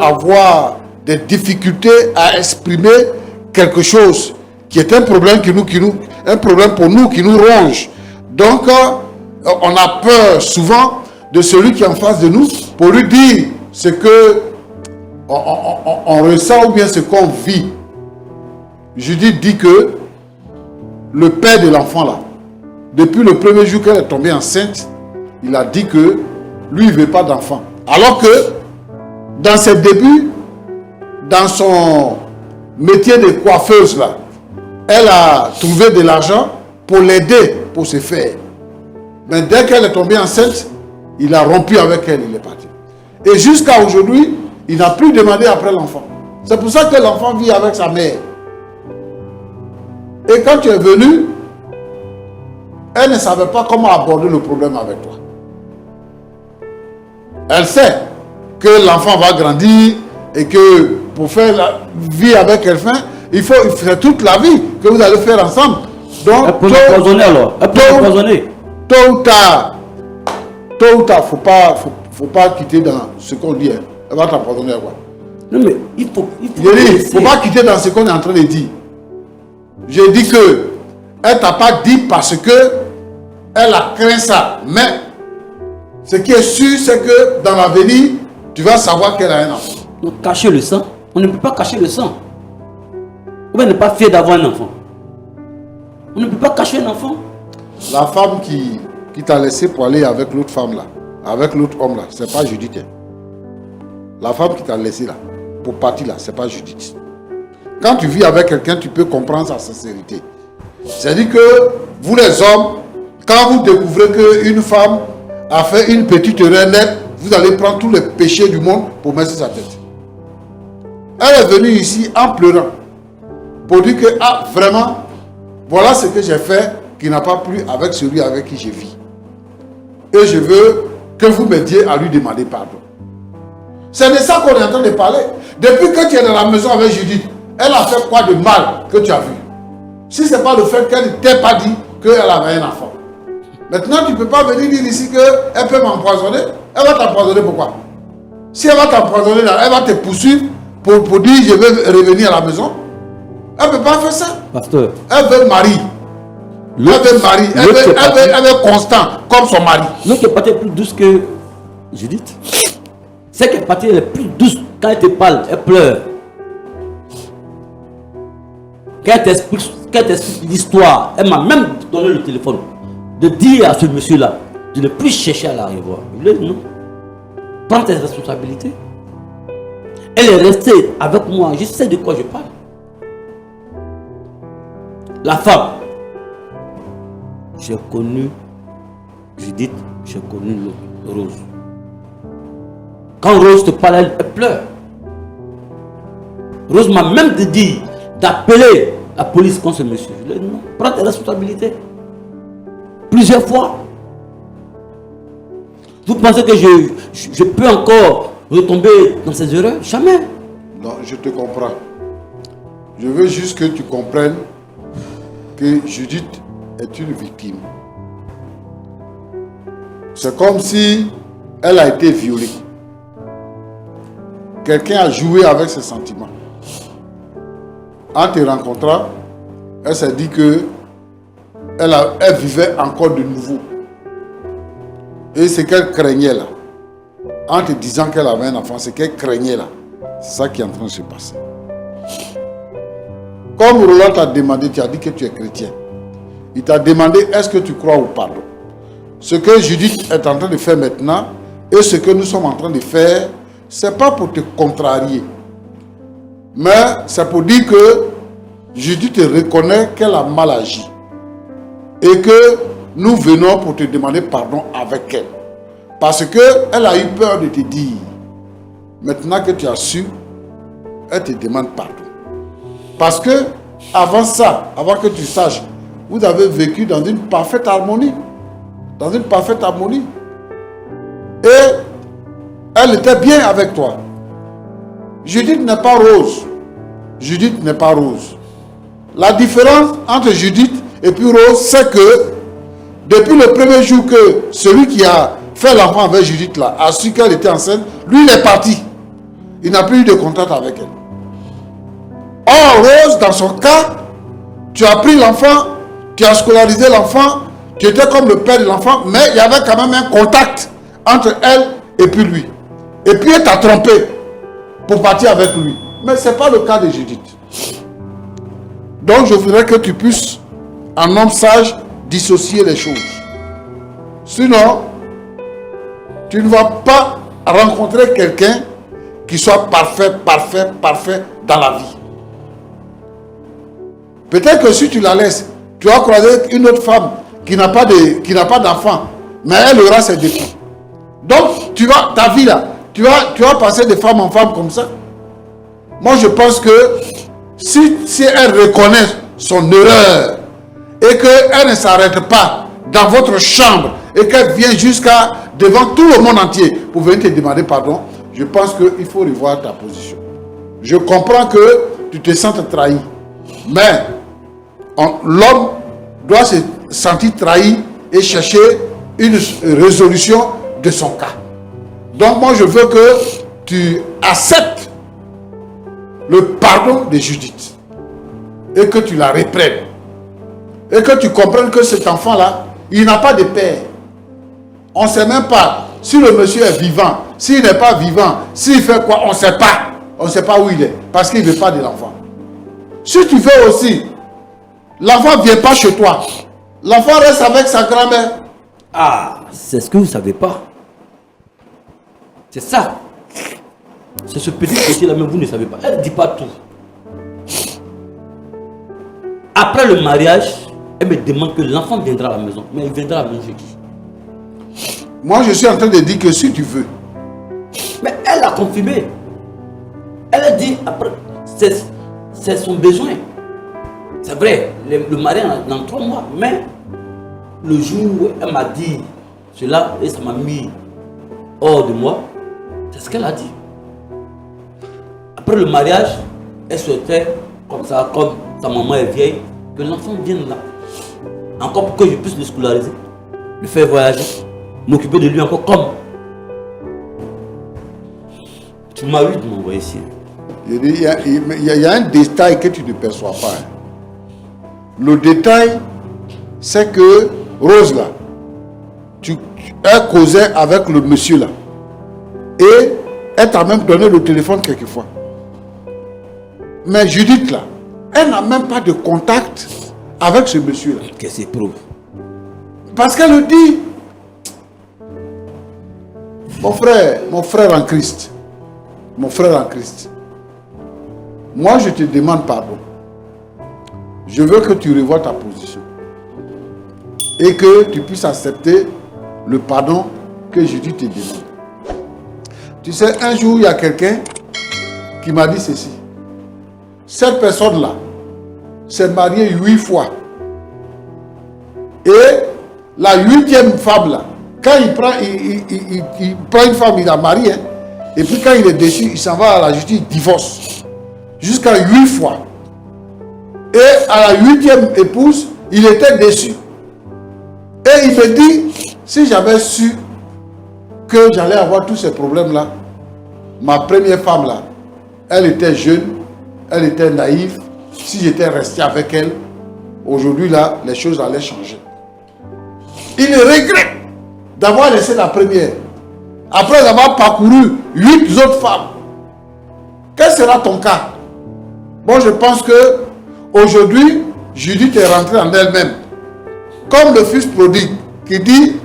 avoir des difficultés à exprimer quelque chose qui est un problème un problème pour nous qui nous ronge. Donc, on a peur souvent de celui qui est en face de nous pour lui dire ce que on ressent ou bien ce qu'on vit. Judith dit que le père de l'enfant là, depuis le premier jour qu'elle est tombée enceinte, il a dit que lui il ne veut pas d'enfant. Alors que dans ses débuts, dans son métier de coiffeuse là, elle a trouvé de l'argent pour l'aider pour se faire. Mais dès qu'elle est tombée enceinte, il a rompu avec elle, il est parti. Et jusqu'à aujourd'hui, il n'a plus demandé après l'enfant. C'est pour ça que l'enfant vit avec sa mère. Et quand tu es venu, elle ne savait pas comment aborder le problème avec toi. Elle sait que l'enfant va grandir et que pour faire la vie avec quelqu'un, il faut faire toute la vie que vous allez faire ensemble. Donc, Elle peut m'empoisonner alors. Elle peut m'empoisonner. Tôt ou tard, faut pas quitter dans ce qu'on dit. Hein. Elle va t'empoisonner à quoi? Non mais il faut faut pas quitter dans ce qu'on est en train de dire. J'ai dit que elle t'a pas dit parce que elle a craint ça. Mais ce qui est sûr, c'est que dans l'avenir, tu vas savoir qu'elle a un enfant. Donc cacher le sang, on ne peut pas cacher le sang. On ne peut pas fier d'avoir un enfant. On ne peut pas cacher un enfant. La femme qui t'a laissé pour aller avec l'autre femme là, avec l'autre homme là, c'est pas Judith. Hein. La femme qui t'a laissé là, pour partir là, c'est pas Judith. Quand tu vis avec quelqu'un, tu peux comprendre sa sincérité. C'est-à-dire que vous les hommes, quand vous découvrez qu'une femme a fait une petite reine, vous allez prendre tous les péchés du monde pour mettre sur sa tête. Elle est venue ici en pleurant pour dire que, ah, vraiment, voilà ce que j'ai fait qui n'a pas plu avec celui avec qui je vis. Et je veux que vous m'aidiez à lui demander pardon. C'est de ça qu'on est en train de parler. Depuis que tu es dans la maison avec Judith, elle a fait quoi de mal que tu as vu? Si ce n'est pas le fait qu'elle ne t'ait pas dit qu'elle avait un enfant. Maintenant, tu ne peux pas venir dire ici qu'elle peut m'empoisonner. Elle va t'empoisonner pourquoi? Si elle va t'empoisonner, elle va te poursuivre pour dire je vais revenir à la maison. Elle ne peut pas faire ça. Pasteur. Elle veut mari. Elle veut mari. Elle veut constant comme son mari. L'autre partie est plus douce que Judith. C'est qu'elle partie est plus douce. Quand elle te parle, elle pleure. Quand elle t'explique l'histoire, elle m'a même donné le téléphone de dire à ce monsieur-là de ne plus chercher à la revoir. Je lui ai dit non. Prends tes responsabilités. Elle est restée avec moi. Je sais de quoi je parle. La femme. J'ai connu Judith, j'ai connu Rose. Quand Rose te parle, elle pleure. Rose m'a même dit d'appeler la police contre ce monsieur. Je lui ai dit non, prends tes responsabilités. Plusieurs fois. Vous pensez que je peux encore retomber dans ces erreurs? Jamais. Non, je te comprends. Je veux juste que tu comprennes que Judith est une victime. C'est comme si elle a été violée. Quelqu'un a joué avec ses sentiments. En te rencontrant, elle s'est dit que elle vivait encore de nouveau. Et ce qu'elle craignait là, en te disant qu'elle avait un enfant, ce qu'elle craignait là, c'est ça qui est en train de se passer. Comme Roland t'a demandé, tu as dit que tu es chrétien. Il t'a demandé est-ce que tu crois au pardon. Ce que Judith est en train de faire maintenant et ce que nous sommes en train de faire, ce n'est pas pour te contrarier. Mais c'est pour dire que Judith reconnaît qu'elle a mal agi. Et que nous venons pour te demander pardon avec elle. Parce qu'elle a eu peur de te dire. Maintenant que tu as su, elle te demande pardon. Parce que avant ça, avant que tu saches, vous avez vécu dans une parfaite harmonie. Dans une parfaite harmonie. Et elle était bien avec toi. Judith n'est pas Rose. Judith n'est pas Rose. La différence entre Judith et puis Rose, c'est que depuis le premier jour que celui qui a fait l'enfant avec Judith là a su qu'elle était enceinte, lui il est parti. Il n'a plus eu de contact avec elle. Or Rose, dans son cas, tu as pris l'enfant, tu as scolarisé l'enfant, tu étais comme le père de l'enfant, mais il y avait quand même un contact entre elle et puis lui. Et puis elle t'a trompé pour partir avec lui. Mais ce n'est pas le cas de Judith. Donc je voudrais que tu puisses, en homme sage, dissocier les choses. Sinon, tu ne vas pas rencontrer quelqu'un qui soit parfait dans la vie. Peut-être que si tu la laisses, tu vas croiser une autre femme qui n'a pas d'enfant, mais elle aura ses défauts. Donc, ta vie là, tu vas passer de femme en femme comme ça. Moi, je pense que si elle reconnaît son erreur et qu'elle ne s'arrête pas dans votre chambre et qu'elle vient jusqu'à devant tout le monde entier pour venir te demander pardon, je pense qu'il faut revoir ta position. Je comprends que tu te sens trahi, mais l'homme doit se sentir trahi et chercher une résolution de son cas. Donc moi je veux que tu acceptes le pardon de Judith et que tu la reprennes et que tu comprennes que cet enfant là il n'a pas de père. On ne sait même pas si le monsieur est vivant, s'il n'est pas vivant, s'il fait quoi, on ne sait pas. On ne sait pas où il est parce qu'il ne veut pas de l'enfant. Si tu veux aussi, l'enfant ne vient pas chez toi. L'enfant reste avec sa grand-mère. Ah, c'est ce que vous ne savez pas. C'est ça. C'est ce petit côté-là, mais vous ne savez pas. Elle ne dit pas tout. Après le mariage, elle me demande que l'enfant viendra à la maison. Mais il viendra à la maison chez qui? Moi, je suis en train de dire que si tu veux. Mais elle a confirmé. Elle a dit, après, c'est son besoin. C'est vrai, le mari dans 3 mois, mais le jour où elle m'a dit cela et ça m'a mis hors de moi, c'est ce qu'elle a dit. Après le mariage, elle souhaitait, comme ça, comme sa maman est vieille, que l'enfant vienne là. Encore pour que je puisse le scolariser, le faire voyager, m'occuper de lui encore comme. Tu m'as eu de m'envoyer ici. Je dis, il y a un détail que tu ne perçois pas. Hein. Le détail, c'est que Rose là, elle causait avec le monsieur là. Et elle t'a même donné le téléphone quelquefois. Mais Judith là, elle n'a même pas de contact avec ce monsieur là. Qu'est-ce qu'il prouve? Parce qu'elle le dit. Mon frère en Christ. Mon frère en Christ. Moi, je te demande pardon. Je veux que tu revoies ta position. Et que tu puisses accepter le pardon que Judith te demande. Tu sais, un jour, il y a quelqu'un qui m'a dit ceci. Cette personne-là s'est mariée 8 fois. Et la 8e femme, là, quand il prend une femme, il la marie. Hein, et puis quand il est déçu, il s'en va à la justice, il divorce. Jusqu'à 8 fois. Et à la 8e épouse, il était déçu. Et il me dit, si j'avais su que j'allais avoir tous ces problèmes-là, ma première femme là, elle était jeune, elle était naïve. Si j'étais resté avec elle, aujourd'hui là, les choses allaient changer. Il regrette d'avoir laissé la première. Après avoir parcouru 8 autres femmes. Quel sera ton cas? Bon, je pense que aujourd'hui, Judith est rentrée en elle-même. Comme le fils prodigue qui dit,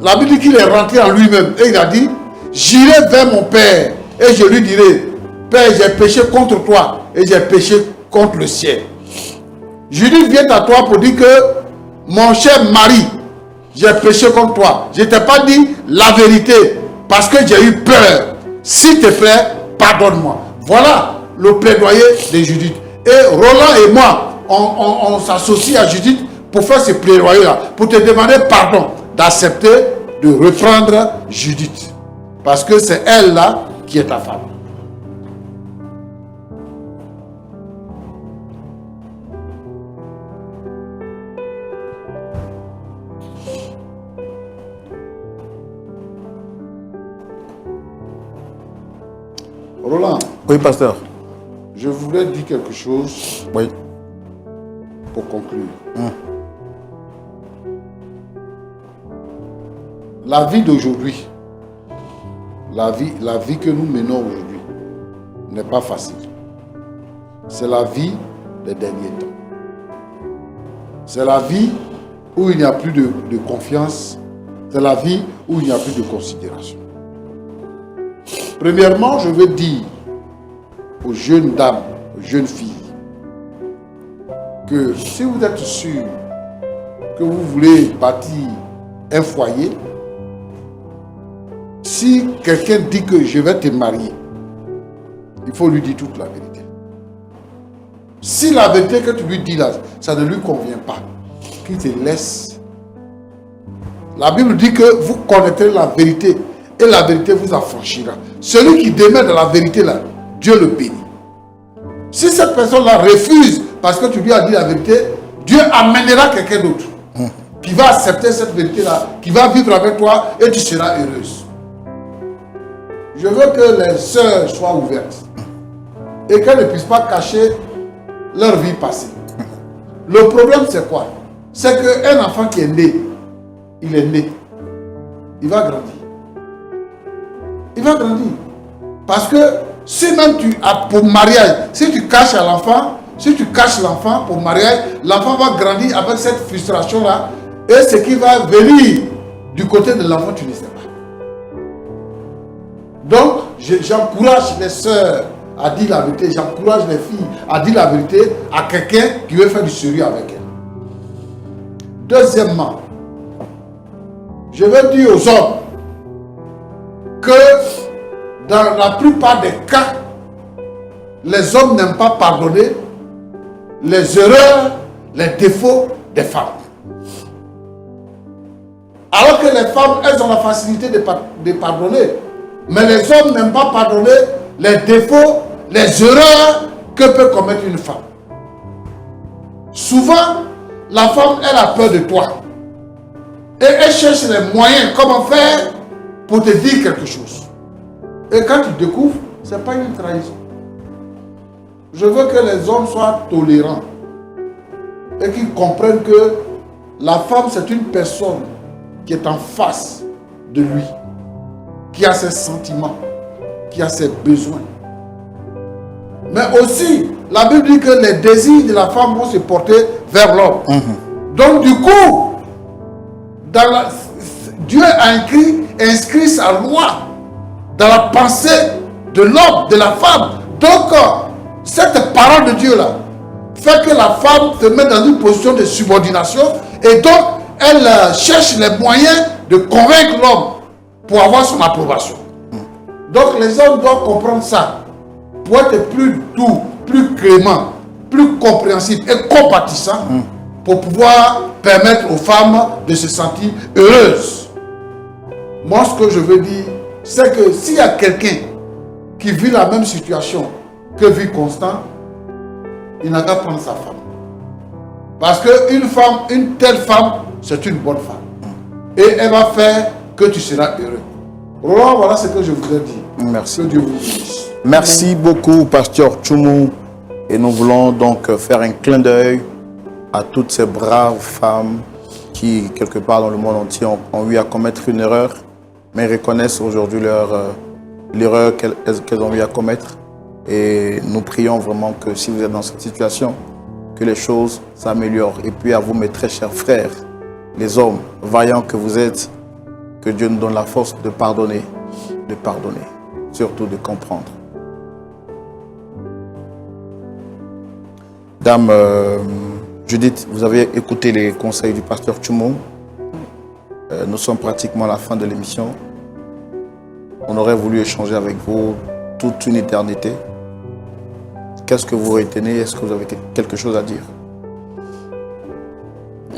la Bible dit qu'il est rentré en lui-même. Et il a dit, j'irai vers mon père et je lui dirai, Père, j'ai péché contre toi et j'ai péché contre le ciel. Judith vient à toi pour dire que, mon cher mari, j'ai péché contre toi. Je ne t'ai pas dit la vérité parce que j'ai eu peur. S'il te plaît, pardonne-moi. Voilà le plaidoyer de Judith. Et Roland et moi, on s'associe à Judith pour faire ce plaidoyer-là, pour te demander pardon, d'accepter de reprendre Judith. Parce que c'est elle-là qui est ta femme. Roland. Oui, pasteur. Je voulais dire quelque chose. Oui. Pour conclure. La vie d'aujourd'hui, la vie que nous menons aujourd'hui n'est pas facile. C'est la vie des derniers temps. C'est la vie où il n'y a plus de confiance. C'est la vie où il n'y a plus de considération. Premièrement, je veux dire aux jeunes dames, aux jeunes filles, que si vous êtes sûr que vous voulez bâtir un foyer, si quelqu'un dit que je vais te marier, il faut lui dire toute la vérité. Si la vérité que tu lui dis là, ça ne lui convient pas, qu'il te laisse. La Bible dit que vous connaîtrez la vérité et la vérité vous affranchira. Celui qui demeure dans la vérité là, Dieu le bénit. Si cette personne-là refuse parce que tu lui as dit la vérité, Dieu amènera quelqu'un d'autre qui va accepter cette vérité-là, qui va vivre avec toi et tu seras heureuse. Je veux que les sœurs soient ouvertes et qu'elles ne puissent pas cacher leur vie passée. Le problème, c'est quoi? C'est qu'un enfant qui est né, il est né. Il va grandir. Il va grandir. Parce que si même tu as pour mariage, si tu caches à l'enfant, si tu caches l'enfant pour mariage, l'enfant va grandir avec cette frustration-là. Et ce qui va venir du côté de l'enfant, tu ne sais pas. Donc, j'encourage les sœurs à dire la vérité. J'encourage les filles à dire la vérité à quelqu'un qui veut faire du sérieux avec elle. Deuxièmement, je vais dire aux hommes que dans la plupart des cas, les hommes n'aiment pas pardonner les erreurs, les défauts des femmes. Alors que les femmes, elles ont la facilité de pardonner. Mais les hommes n'aiment pas pardonner les défauts, les erreurs que peut commettre une femme. Souvent, la femme, elle a peur de toi. Et elle cherche les moyens, comment faire pour te dire quelque chose. Et quand tu découvres, ce n'est pas une trahison. Je veux que les hommes soient tolérants et qu'ils comprennent que la femme, c'est une personne qui est en face de lui, qui a ses sentiments, qui a ses besoins. Mais aussi, la Bible dit que les désirs de la femme vont se porter vers l'homme. Donc du coup, Dieu a inscrit sa loi dans la pensée de l'homme, de la femme. Donc, cette parole de Dieu-là fait que la femme se met dans une position de subordination et donc elle cherche les moyens de convaincre l'homme pour avoir son approbation. Donc les hommes doivent comprendre ça pour être plus doux, plus clément, plus compréhensif et compatissant pour pouvoir permettre aux femmes de se sentir heureuses. Moi, ce que je veux dire, c'est que s'il y a quelqu'un qui vit la même situation que vit Constant, il n'a qu'à prendre sa femme. Parce qu'une femme, une telle femme, c'est une bonne femme. Et elle va faire que tu seras heureux. Roland, voilà ce que je voudrais dire. Merci. Que Dieu vous bénisse. Merci beaucoup, Pasteur Tchoumou. Et nous voulons donc faire un clin d'œil à toutes ces braves femmes qui, quelque part dans le monde entier, ont eu à commettre une erreur, mais reconnaissent aujourd'hui l'erreur qu'elles ont eu à commettre. Et nous prions vraiment que si vous êtes dans cette situation, que les choses s'améliorent. Et puis à vous, mes très chers frères, les hommes vaillants que vous êtes, que Dieu nous donne la force de pardonner, surtout de comprendre. Dame Judith, vous avez écouté les conseils du pasteur Tchoumou. Nous sommes pratiquement à la fin de l'émission. On aurait voulu échanger avec vous toute une éternité. Qu'est-ce que vous retenez? Est-ce que vous avez quelque chose à dire?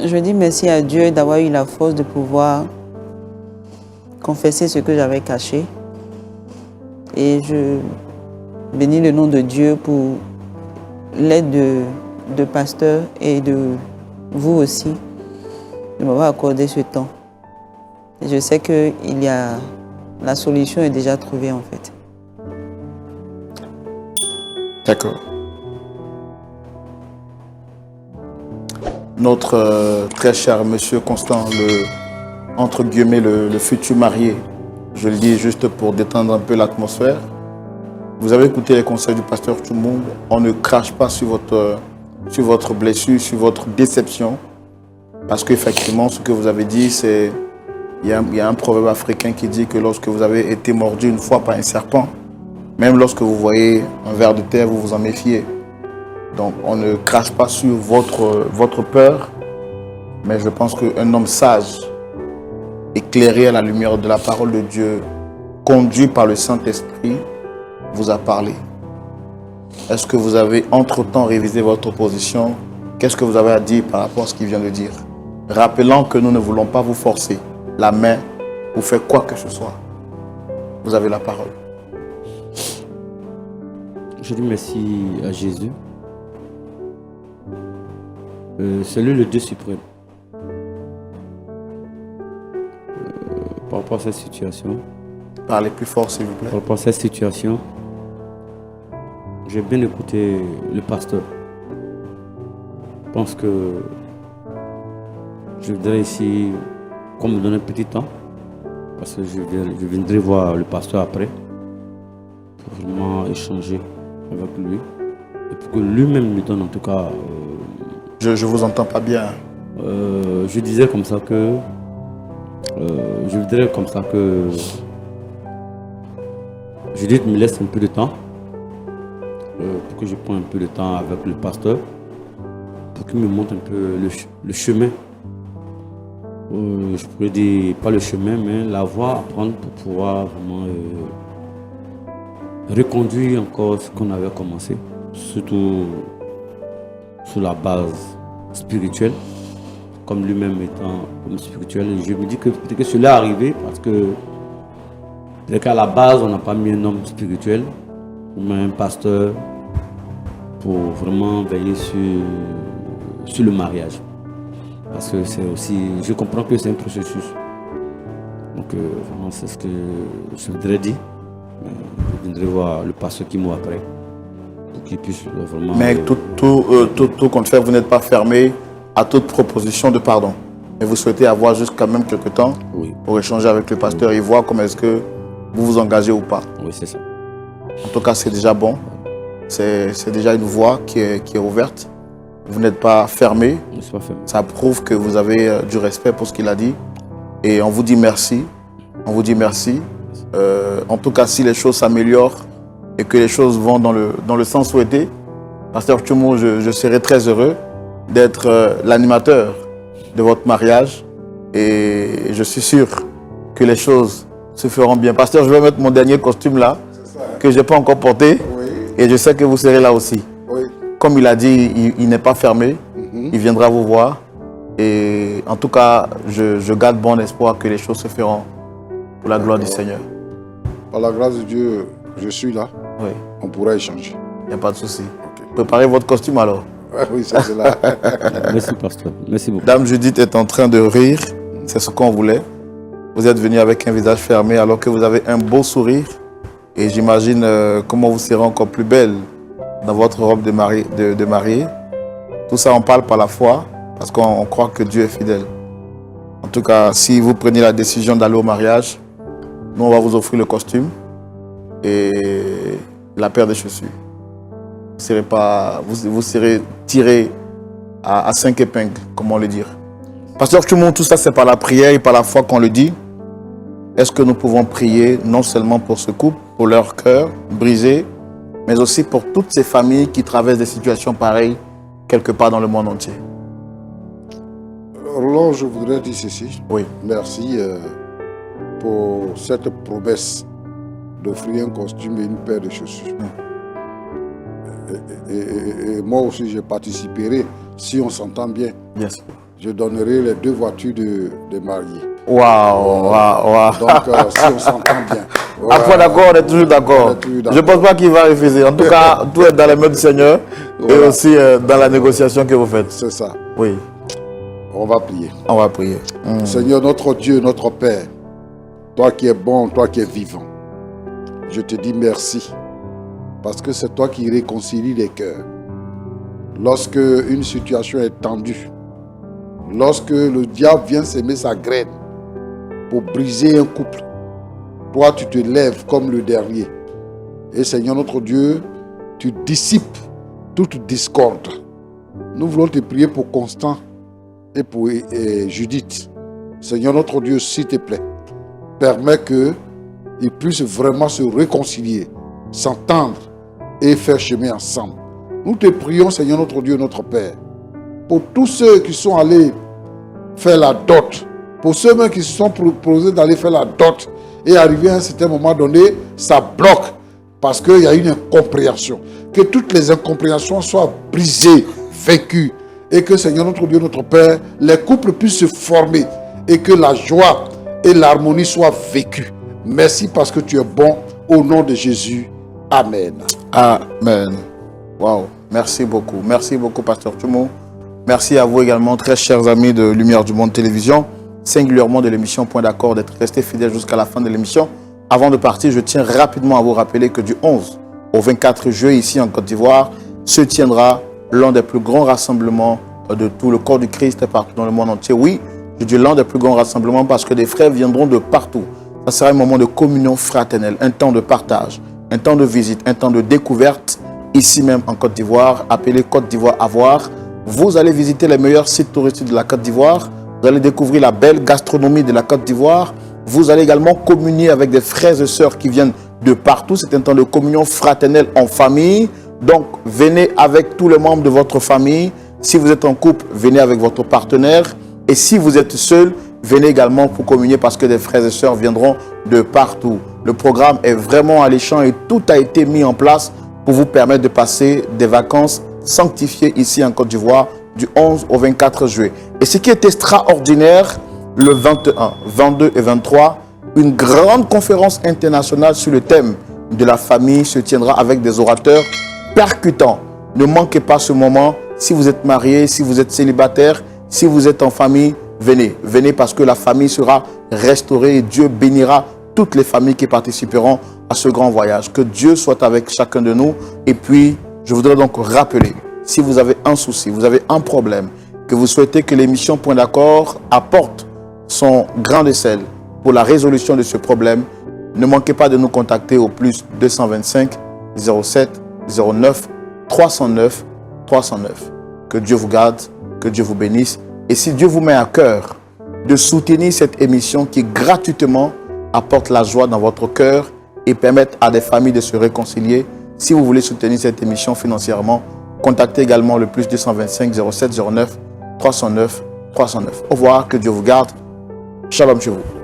Je dis merci à Dieu d'avoir eu la force de pouvoir confesser ce que j'avais caché. Et je bénis le nom de Dieu pour l'aide de pasteur et de vous aussi, de m'avoir accordé ce temps. Et je sais que la solution est déjà trouvée en fait. D'accord. Notre très cher monsieur Constant, entre guillemets, le futur marié, je le dis juste pour détendre un peu l'atmosphère. Vous avez écouté les conseils du pasteur Tchoumou. On ne crache pas sur votre blessure, sur votre déception. Parce qu'effectivement, ce que vous avez dit, c'est... Il y a un proverbe africain qui dit que lorsque vous avez été mordu une fois par un serpent, même lorsque vous voyez un ver de terre, vous vous en méfiez. Donc, on ne crache pas sur votre peur, mais je pense qu'un homme sage, éclairé à la lumière de la parole de Dieu, conduit par le Saint-Esprit, vous a parlé. Est-ce que vous avez entre-temps révisé votre position? Qu'est-ce que vous avez à dire par rapport à ce qu'il vient de dire? Rappelant que nous ne voulons pas vous forcer la main pour faire quoi que ce soit. Vous avez la parole. Je dis merci à Jésus. C'est lui le Dieu suprême. Par rapport à cette situation. Parlez plus fort, s'il vous plaît. Par rapport à cette situation, j'ai bien écouté le pasteur. Je pense que je voudrais ici qu'on me donne un petit temps, parce que je viendrai voir le pasteur après, pour vraiment échanger avec lui, et pour que lui-même me donne en tout cas... Je ne vous entends pas bien. Je disais comme ça que... je voudrais comme ça que... Judith me laisse un peu de temps, pour que je prenne un peu de temps avec le pasteur, pour qu'il me montre un peu le chemin je pourrais dire, pas le chemin, mais la voie à prendre pour pouvoir vraiment reconduire encore ce qu'on avait commencé, surtout sur la base spirituelle, comme lui-même étant comme spirituel. Et je me dis que peut-être que cela est arrivé parce que peut-être qu'à la base, on n'a pas mis un homme spirituel, ou même un pasteur, pour vraiment veiller sur le mariage. Parce que c'est aussi, je comprends que c'est un processus. Donc vraiment c'est ce que je voudrais dire. Je viendrai voir le pasteur qui m'a après. Pour qu'il puisse vraiment... Mais tout compte fait, vous n'êtes pas fermé à toute proposition de pardon. Mais vous souhaitez avoir juste quand même quelques temps pour échanger avec le pasteur et voir comment est-ce que vous vous engagez ou pas. Oui, c'est ça. En tout cas, c'est déjà bon. C'est déjà une voie qui est ouverte. Vous n'êtes pas fermé. Je ne suis pas fermé. Ça prouve que vous avez du respect pour ce qu'il a dit. Et on vous dit merci. On vous dit merci. En tout cas, si les choses s'améliorent et que les choses vont dans le sens souhaité, Pasteur Tchoumou, je serai très heureux d'être l'animateur de votre mariage. Et je suis sûr que les choses se feront bien. Pasteur, je vais mettre mon dernier costume là, que je n'ai pas encore porté. Oui. Et je sais que vous serez là aussi. Oui. Comme il a dit, il n'est pas fermé. Il viendra vous voir. Et en tout cas, je garde bon espoir que les choses se feront pour la gloire du Seigneur. Par la grâce de Dieu, je suis là. Oui, On pourra échanger. il n'y a pas de souci. Ok. Préparez votre costume alors. Oui, ça c'est là. Merci, pasteur. Merci beaucoup. Dame Judith est en train de rire. C'est ce qu'on voulait. Vous êtes venu avec un visage fermé alors que vous avez un beau sourire. Et j'imagine comment vous serez encore plus belle dans votre robe de mariée. Tout ça, on parle par la foi parce qu'on croit que Dieu est fidèle. En tout cas, si vous prenez la décision d'aller au mariage, nous, on va vous offrir le costume et la paire de chaussures. Vous serez tiré à 5 épingles, comment le dire. Pasteur Tchoumou, tout ça, c'est par la prière et par la foi qu'on le dit. Est-ce que nous pouvons prier non seulement pour ce couple, pour leur cœur brisé, mais aussi pour toutes ces familles qui traversent des situations pareilles quelque part dans le monde entier? Roland, je voudrais dire ceci. Oui. Merci pour cette promesse d'offrir un costume et une paire de chaussures. Et moi aussi, je participerai, si on s'entend bien. Bien sûr. Je donnerai les 2 voitures de mariés. Waouh. Donc, si on s'entend bien. Après, d'accord, on est toujours d'accord. Je ne pense pas qu'il va refuser. En tout cas, tout est dans les mains du Seigneur et aussi dans la négociation que vous faites. C'est ça. Oui, On va prier. on va prier. Seigneur, notre Dieu, notre Père, toi qui es bon, toi qui es vivant, je te dis merci. Parce que c'est toi qui réconcilie les cœurs. Lorsque une situation est tendue, lorsque le diable vient s'aimer sa graine pour briser un couple, toi tu te lèves comme le dernier. Et Seigneur notre Dieu, tu dissipes toute discorde. Nous voulons te prier pour Constant et pour Judith. Seigneur notre Dieu, s'il te plaît, permets qu'ils puissent vraiment se réconcilier, s'entendre et faire chemin ensemble. Nous te prions, Seigneur notre Dieu, notre Père, pour tous ceux qui sont allés faire la dot, pour ceux même qui se sont proposés d'aller faire la dot et arriver à un certain moment donné, ça bloque parce qu'il y a une incompréhension. Que toutes les incompréhensions soient brisées, vaincues et que, Seigneur notre Dieu, notre Père, les couples puissent se former et que la joie et l'harmonie soient vécues. Merci parce que tu es bon. Au nom de Jésus. Amen. Amen. Waouh. Merci beaucoup. Merci beaucoup, Pasteur Tchoumou. Merci à vous également, très chers amis de Lumière du Monde Télévision, singulièrement de l'émission Point d'accord, d'être restés fidèles jusqu'à la fin de l'émission. Avant de partir, je tiens rapidement à vous rappeler que du 11 au 24 juillet, ici en Côte d'Ivoire, se tiendra l'un des plus grands rassemblements de tout le corps du Christ partout dans le monde entier. Oui, je dis l'un des plus grands rassemblements parce que des frères viendront de partout. Ça sera un moment de communion fraternelle, un temps de partage, un temps de visite, un temps de découverte, ici même en Côte d'Ivoire, appelé Côte d'Ivoire à voir. Vous allez visiter les meilleurs sites touristiques de la Côte d'Ivoire. Vous allez découvrir la belle gastronomie de la Côte d'Ivoire. Vous allez également communier avec des frères et sœurs qui viennent de partout. C'est un temps de communion fraternelle en famille. Donc, venez avec tous les membres de votre famille. Si vous êtes en couple, venez avec votre partenaire. Et si vous êtes seul, venez également pour communier parce que des frères et sœurs viendront de partout. Le programme est vraiment alléchant et tout a été mis en place pour vous permettre de passer des vacances sanctifiées ici en Côte d'Ivoire du 11 au 24 juillet. Et ce qui est extraordinaire, le 21, 22 et 23, une grande conférence internationale sur le thème de la famille se tiendra avec des orateurs percutants. Ne manquez pas ce moment. Si vous êtes marié, si vous êtes célibataire, si vous êtes en famille, venez. Venez parce que la famille sera restaurée et Dieu bénira toutes les familles qui participeront à ce grand voyage. Que Dieu soit avec chacun de nous. Et puis, je voudrais donc rappeler, si vous avez un souci, vous avez un problème, que vous souhaitez que l'émission Point d'accord apporte son grain de sel pour la résolution de ce problème, ne manquez pas de nous contacter au plus 225 07 09 309 309. Que Dieu vous garde, que Dieu vous bénisse. Et si Dieu vous met à cœur de soutenir cette émission qui gratuitement apporte la joie dans votre cœur et permette à des familles de se réconcilier, si vous voulez soutenir cette émission financièrement, contactez également le plus 225 07 09 309 309. Au revoir, que Dieu vous garde. Shalom chez vous.